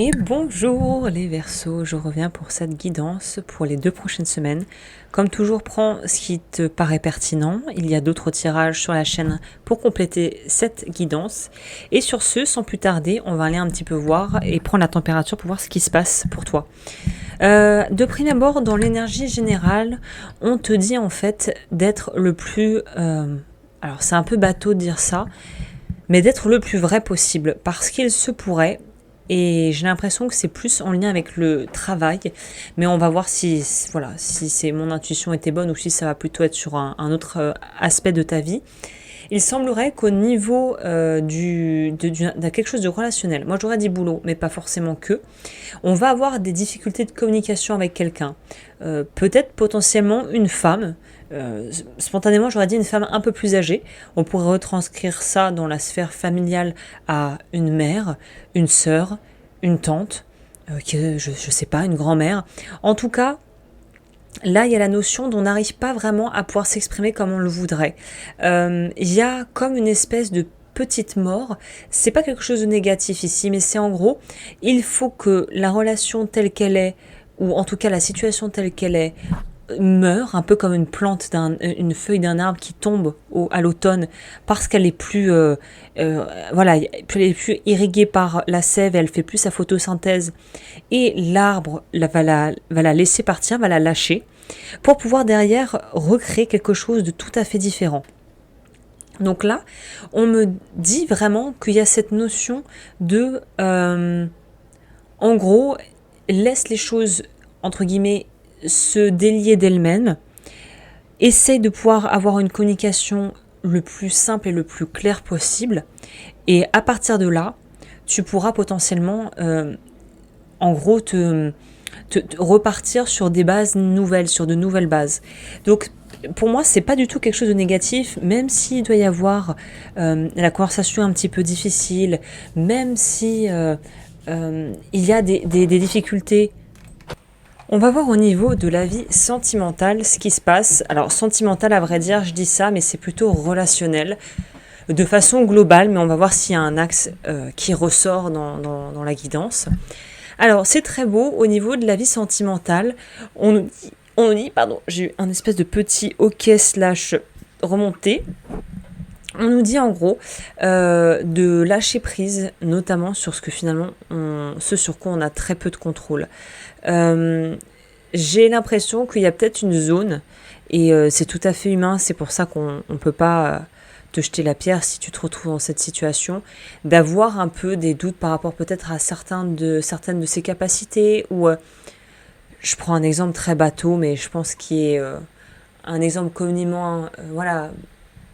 Et bonjour les Verseaux, je reviens pour cette guidance pour les 2 prochaines semaines. Comme toujours, prends ce qui te paraît pertinent. Il y a d'autres tirages sur la chaîne pour compléter cette guidance. Et sur ce, sans plus tarder, on va aller un petit peu voir et prendre la température pour voir ce qui se passe pour toi. De prime abord, dans l'énergie générale, on te dit en fait d'être le plus... alors c'est un peu bateau de dire ça, mais d'être le plus vrai possible. Parce qu'il se pourrait... Et j'ai l'impression que c'est plus en lien avec le travail, mais on va voir si c'est mon intuition était bonne ou si ça va plutôt être sur un autre aspect de ta vie. Il semblerait qu'au niveau de quelque chose de relationnel, moi j'aurais dit boulot, mais pas forcément que, on va avoir des difficultés de communication avec quelqu'un. Peut-être potentiellement une femme. Spontanément, j'aurais dit une femme un peu plus âgée. On pourrait retranscrire ça dans la sphère familiale à une mère, une sœur, une tante, je sais pas, une grand-mère. En tout cas, là, il y a la notion dont on n'arrive pas vraiment à pouvoir s'exprimer comme on le voudrait. Il y a comme une espèce de petite mort. C'est pas quelque chose de négatif ici, mais c'est en gros, il faut que la relation telle qu'elle est, ou en tout cas la situation telle qu'elle est, meurt, un peu comme une plante, une feuille d'un arbre qui tombe à l'automne parce qu'elle est plus, elle est plus irriguée par la sève, elle fait plus sa photosynthèse et l'arbre va la laisser partir, va la lâcher pour pouvoir derrière recréer quelque chose de tout à fait différent. Donc là, on me dit vraiment qu'il y a cette notion de, en gros, laisse les choses entre guillemets se délier d'elle-même, essaye de pouvoir avoir une communication le plus simple et le plus clair possible, et à partir de là, tu pourras potentiellement, en gros, te repartir sur des bases nouvelles, sur de nouvelles bases. Donc, pour moi, c'est pas du tout quelque chose de négatif, même s'il doit y avoir la conversation un petit peu difficile, même si il y a des difficultés. On va voir au niveau de la vie sentimentale ce qui se passe. Alors sentimental, à vrai dire, je dis ça, mais c'est plutôt relationnel, de façon globale, mais on va voir s'il y a un axe qui ressort dans la guidance. Alors c'est très beau, au niveau de la vie sentimentale, on nous dit, j'ai eu un espèce de petit hockey / remontée. On nous dit en gros de lâcher prise, notamment sur ce que finalement, ce sur quoi on a très peu de contrôle. J'ai l'impression qu'il y a peut-être une zone, et c'est tout à fait humain, c'est pour ça qu'on ne peut pas te jeter la pierre si tu te retrouves dans cette situation, d'avoir un peu des doutes par rapport peut-être à certaines de ses capacités, ou je prends un exemple très bateau, mais je pense qu'il est un exemple communément,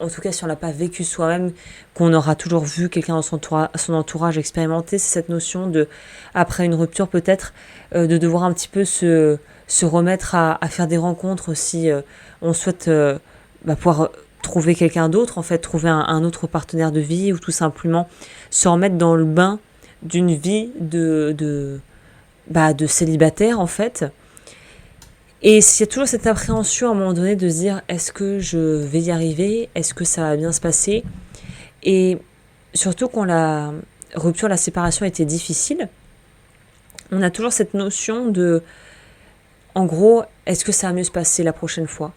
en tout cas si on l'a pas vécu soi-même, qu'on aura toujours vu quelqu'un dans son entourage expérimenter, c'est cette notion de, après une rupture peut-être, de devoir un petit peu se remettre à faire des rencontres si on souhaite pouvoir trouver quelqu'un d'autre, en fait, trouver un autre partenaire de vie, ou tout simplement se remettre dans le bain d'une vie de célibataire, en fait. Et il y a toujours cette appréhension à un moment donné de se dire, est-ce que je vais y arriver? Est-ce que ça va bien se passer? Et surtout quand la rupture, la séparation était difficile, on a toujours cette notion de, en gros, est-ce que ça va mieux se passer la prochaine fois?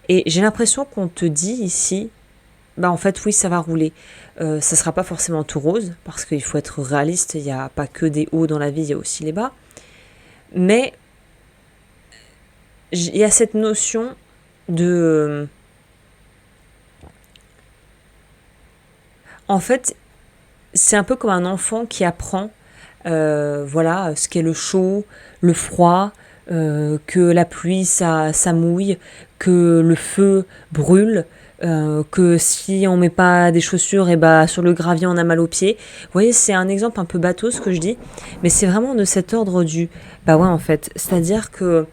Et j'ai l'impression qu'on te dit ici, en fait oui, ça va rouler. Ça sera pas forcément tout rose, parce qu'il faut être réaliste, il n'y a pas que des hauts dans la vie, il y a aussi les bas. Mais il y a cette notion de... En fait, c'est un peu comme un enfant qui apprend ce qu'est le chaud, le froid, que la pluie ça mouille, que le feu brûle, que si on met pas des chaussures, et sur le gravier on a mal aux pieds. Vous voyez, c'est un exemple un peu bateau ce que je dis, mais c'est vraiment de cet ordre du en fait, c'est-à-dire que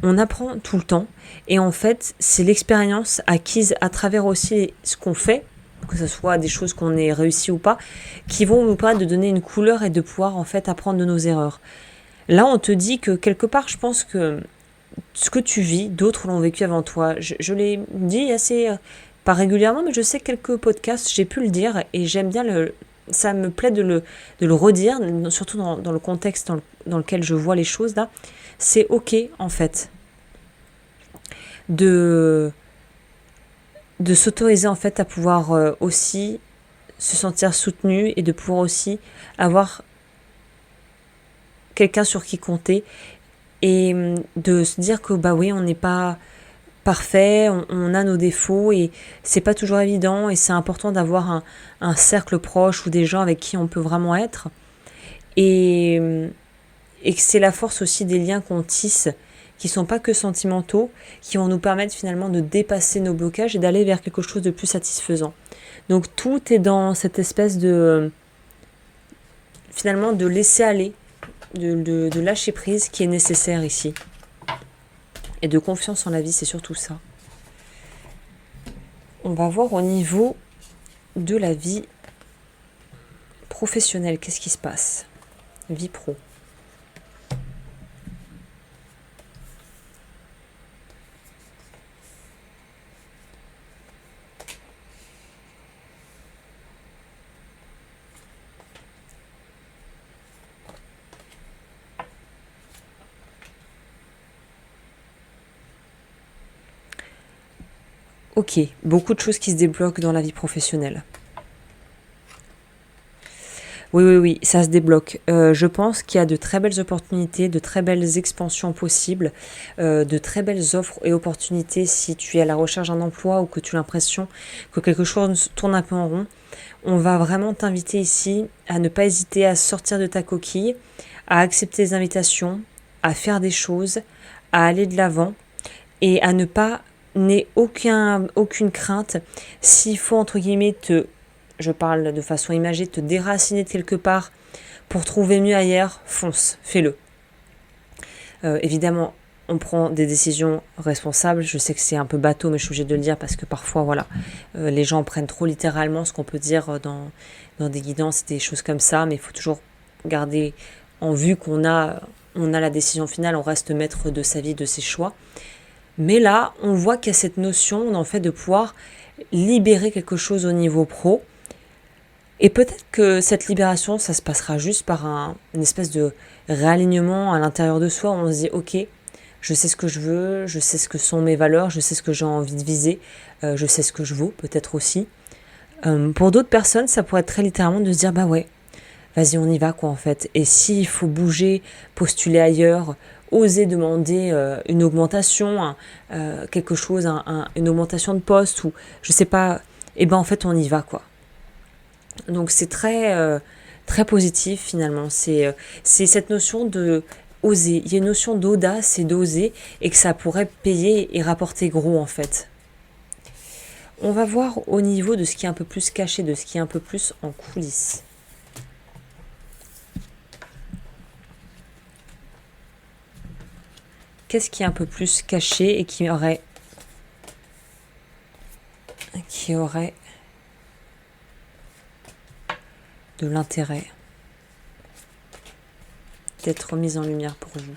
on apprend tout le temps, et en fait c'est l'expérience acquise à travers aussi ce qu'on fait, que ce soit des choses qu'on ait réussi ou pas, qui vont nous permettre de donner une couleur et de pouvoir en fait apprendre de nos erreurs. Là, on te dit que quelque part, je pense que ce que tu vis, d'autres l'ont vécu avant toi. Je l'ai dit assez, pas régulièrement, mais je sais que quelques podcasts, j'ai pu le dire, et j'aime bien ça me plaît de le redire, surtout dans le contexte dans lequel je vois les choses là. C'est ok en fait de s'autoriser en fait à pouvoir aussi se sentir soutenu et de pouvoir aussi avoir quelqu'un sur qui compter et de se dire que bah oui, on n'est pas parfait, on a nos défauts et c'est pas toujours évident et c'est important d'avoir un cercle proche ou des gens avec qui on peut vraiment être et que c'est la force aussi des liens qu'on tisse qui sont pas que sentimentaux, qui vont nous permettre finalement de dépasser nos blocages et d'aller vers quelque chose de plus satisfaisant. Donc tout est dans cette espèce de finalement de laisser aller, de lâcher prise qui est nécessaire ici. Et de confiance en la vie, c'est surtout ça. On va voir au niveau de la vie professionnelle, qu'est-ce qui se passe ? Vie pro. Ok, beaucoup de choses qui se débloquent dans la vie professionnelle. Oui, ça se débloque. Je pense qu'il y a de très belles opportunités, de très belles expansions possibles, de très belles offres et opportunités si tu es à la recherche d'un emploi ou que tu as l'impression que quelque chose tourne un peu en rond. On va vraiment t'inviter ici à ne pas hésiter à sortir de ta coquille, à accepter les invitations, à faire des choses, à aller de l'avant et à ne pas n'aie aucune crainte s'il faut entre guillemets je parle de façon imagée, te déraciner de quelque part pour trouver mieux ailleurs, fonce, fais-le. Évidemment, on prend des décisions responsables. Je sais que c'est un peu bateau, mais je suis obligée de le dire parce que parfois, voilà, les gens prennent trop littéralement ce qu'on peut dire dans des guidances et des choses comme ça, mais il faut toujours garder en vue qu'on a la décision finale, on reste maître de sa vie, de ses choix. Mais là, on voit qu'il y a cette notion, en fait, de pouvoir libérer quelque chose au niveau pro. Et peut-être que cette libération, ça se passera juste par une espèce de réalignement à l'intérieur de soi. Où on se dit, ok, je sais ce que je veux, je sais ce que sont mes valeurs, je sais ce que j'ai envie de viser, je sais ce que je vaux, peut-être aussi. Pour d'autres personnes, ça pourrait être très littéralement de se dire, bah ouais, vas-y, on y va, quoi, en fait. Et s'il faut bouger, postuler ailleurs, oser demander une augmentation, quelque chose, une augmentation de poste, ou je sais pas, et ben en fait, on y va, quoi. Donc c'est très positif finalement. C'est cette notion de oser. Il y a une notion d'audace et d'oser et que ça pourrait payer et rapporter gros en fait. On va voir au niveau de ce qui est un peu plus caché, de ce qui est un peu plus en coulisses. Qu'est-ce qui est un peu plus caché et qui aurait de l'intérêt d'être mise en lumière pour vous.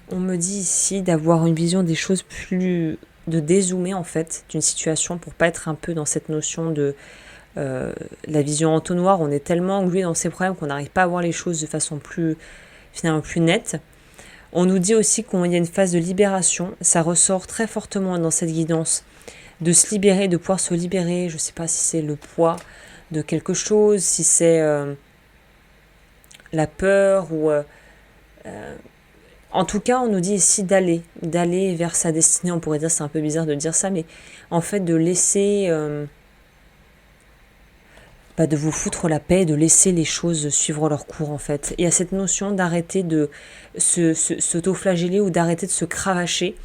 On me dit ici d'avoir une vision des choses plus... de dézoomer en fait d'une situation pour pas être un peu dans cette notion de la vision entonnoir. On est tellement englué dans ces problèmes qu'on n'arrive pas à voir les choses de façon finalement plus nette. On nous dit aussi qu'il y a une phase de libération. Ça ressort très fortement dans cette guidance de se libérer, de pouvoir se libérer. Je ne sais pas si c'est le poids de quelque chose, si c'est la peur ou... en tout cas, on nous dit ici d'aller vers sa destinée. On pourrait dire, c'est un peu bizarre de dire ça, mais en fait de laisser... de vous foutre la paix, de laisser les choses suivre leur cours en fait. Il y a cette notion d'arrêter de s'auto-flageller ou d'arrêter de se cravacher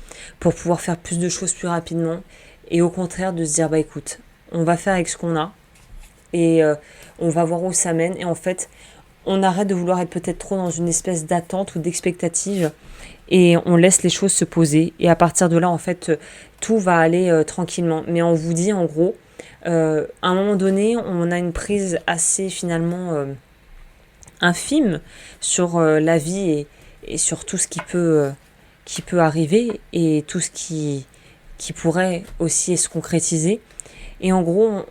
pour pouvoir faire plus de choses plus rapidement et au contraire de se dire écoute, on va faire avec ce qu'on a et on va voir où ça mène et en fait on arrête de vouloir être peut-être trop dans une espèce d'attente ou d'expectative et on laisse les choses se poser et à partir de là en fait tout va aller tranquillement. Mais on vous dit en gros à un moment donné, on a une prise assez finalement un film sur la vie et sur tout ce qui peut arriver et tout ce qui pourrait aussi se concrétiser. Et en gros,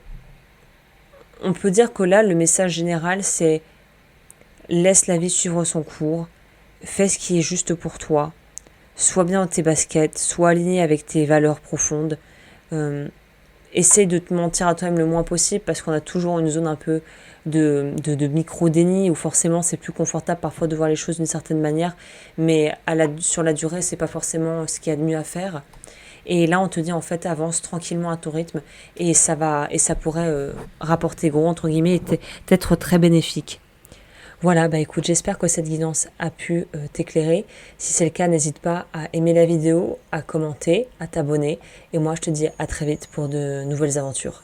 on peut dire que là, le message général, c'est laisse la vie suivre son cours, fais ce qui est juste pour toi, sois bien dans tes baskets, sois aligné avec tes valeurs profondes, essaye de te mentir à toi-même le moins possible parce qu'on a toujours une zone un peu de micro-déni où forcément c'est plus confortable parfois de voir les choses d'une certaine manière, mais sur la durée, c'est pas forcément ce qu'il y a de mieux à faire. Et là, on te dit en fait, avance tranquillement à ton rythme et ça pourrait rapporter gros entre guillemets et être très bénéfique. Voilà, bah écoute, j'espère que cette guidance a pu t'éclairer. Si c'est le cas, n'hésite pas à aimer la vidéo, à commenter, à t'abonner. Et moi, je te dis à très vite pour de nouvelles aventures.